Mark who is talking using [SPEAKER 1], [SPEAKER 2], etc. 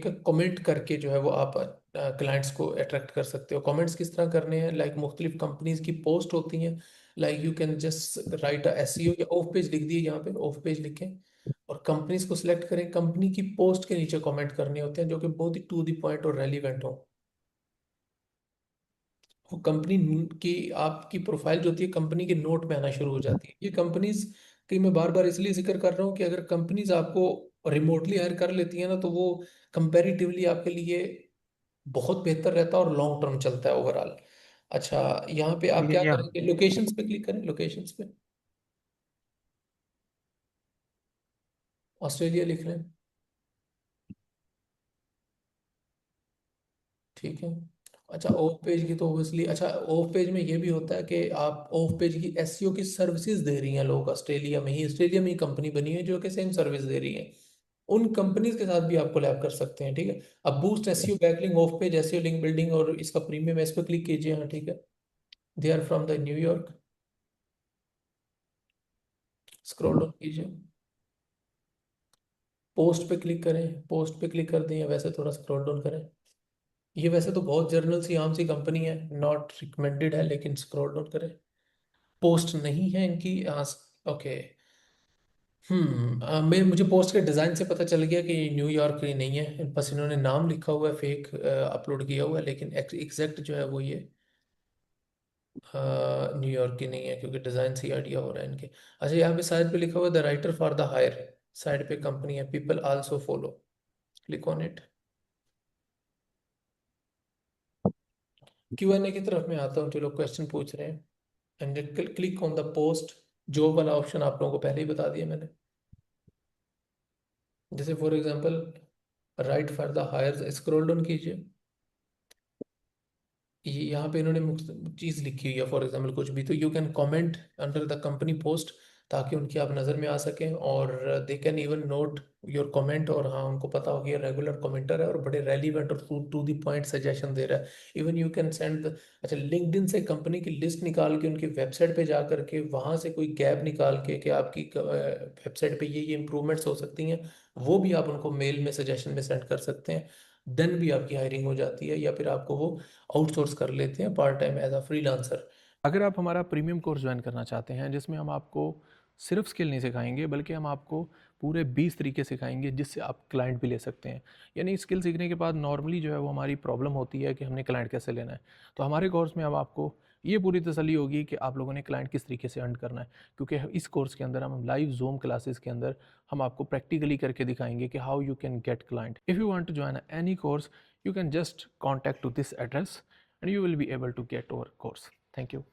[SPEAKER 1] Comment करके जो है वो आप क्लाइंट्स को अट्रैक्ट कर सकते हो। कमेंट्स किस तरह करने हैं, लाइक मुख्तलिफ कंपनीज की पोस्ट होती हैं, like you can just right a SEO या ऑफ पेज लिख दिए, यहाँ पे ऑफ पेज लिखें और कंपनीज को सिलेक्ट करें। कंपनी की पोस्ट के नीचे कमेंट करने होते हैं जो कि बहुत ही टू द पॉइंट और रेलिवेंट हो। वो कंपनी की आपकी प्रोफाइल जो होती है कंपनी के नोट में आना शुरू हो जाती है। ये कंपनीज की मैं बार बार इसलिए जिक्र कर रहा हूँ कि अगर कंपनीज आपको रिमोटली हायर कर लेती है ना, तो वो कंपैरेटिवली आपके लिए बहुत बेहतर रहता है और लॉन्ग टर्म चलता है ओवरऑल। अच्छा, यहाँ पे आप क्या
[SPEAKER 2] या
[SPEAKER 1] करेंगे, लोकेशंस पे क्लिक करें, लोकेशंस पे ऑस्ट्रेलिया लिख लें। ठीक है। अच्छा, ऑफ पेज की तो ओबियसली, अच्छा ऑफ पेज में ये भी होता है कि आप ऑफ पेज की एसईओ की सर्विसेज दे रही हैं लोग, ऑस्ट्रेलिया में ही कंपनी बनी है जो कि सेम सर्विस दे रही है। उन कंपनीज के साथ भी आप कोलैब कर सकते हैं। ठीक है। अब boost SEO, backlink, of page SEO, link building और इसका प्रीमियम है, इस पर क्लिक कीजिए। हाँ ठीक है। They are from the New York, scroll down कीजिए, पोस्ट पे क्लिक करें, पोस्ट पे क्लिक कर दें या वैसे थोड़ा स्क्रॉल डाउन करें। ये वैसे तो बहुत जर्नल सी आम सी कंपनी है, नॉट रिकमेंडेड है, लेकिन स्क्रॉल डाउन करें। पोस्ट नहीं है इनकी। ओके। मैं मुझे पोस्ट के डिज़ाइन से पता चल गया कि ये न्यूयॉर्क की नहीं है, बस इन्होंने नाम लिखा हुआ है, फेक अपलोड किया हुआ है, लेकिन एग्जैक्ट जो है वो ये न्यूयॉर्क की नहीं है, क्योंकि डिज़ाइन से आइडिया हो रहा है इनके। अच्छा, यहाँ पे साइड पे लिखा हुआ है the writer for the hire, side पे कंपनी है, people also follow, click on it. Q&A की तरफ मैं आता हूँ, जो लोग क्वेश्चन पूछ रहे हैं, and click on the post. Job वाला ऑप्शन आप लोगों को पहले ही बता दिया मैंने। जैसे for example right for the hire, scroll down कीजिए, ये यहाँ पे इन्होंने चीज़ लिखी हुई है, फॉर एग्जांपल कुछ भी, तो you can comment under the company post, ताकि उनकी आप नज़र में आ सकें, और they can even not your comment, और हाँ उनको पता हो कि ये रेगुलर कमेंटर है और बड़े रेलिवेंट और टू द पॉइंट सजेशन दे रहा है। इवन यू कैन सेंड, अच्छा लिंक्डइन से कंपनी की लिस्ट निकाल के उनकी वेबसाइट पे जा करके वहाँ से कोई गैप निकाल के कि आपकी वेबसाइट पे ये इम्प्रूवमेंट्स हो सकती हैं, वो भी आप उनको मेल में सजेशन में सेंड कर सकते हैं। देन भी आपकी हायरिंग हो जाती है, या फिर आपको वो आउटसोर्स कर लेते हैं part time as a freelancer.
[SPEAKER 2] अगर आप हमारा प्रीमियम कोर्स ज्वाइन करना चाहते हैं जिसमें हम आपको सिर्फ स्किल नहीं सिखाएंगे बल्कि हम आपको पूरे 20 तरीके सिखाएंगे जिससे आप क्लाइंट भी ले सकते हैं। यानी स्किल सीखने के बाद नॉर्मली जो है वो हमारी प्रॉब्लम होती है कि हमने क्लाइंट कैसे लेना है। तो हमारे कोर्स में अब आपको ये पूरी तसल्ली होगी कि आप लोगों ने क्लाइंट किस तरीके से अर्न करना है, क्योंकि इस कोर्स के अंदर हम लाइव जूम क्लासेस के अंदर हम आपको प्रैक्टिकली करके दिखाएंगे कि how you can get client. If you want to join any course you can just contact to this address and you will be able to get our course. Thank you.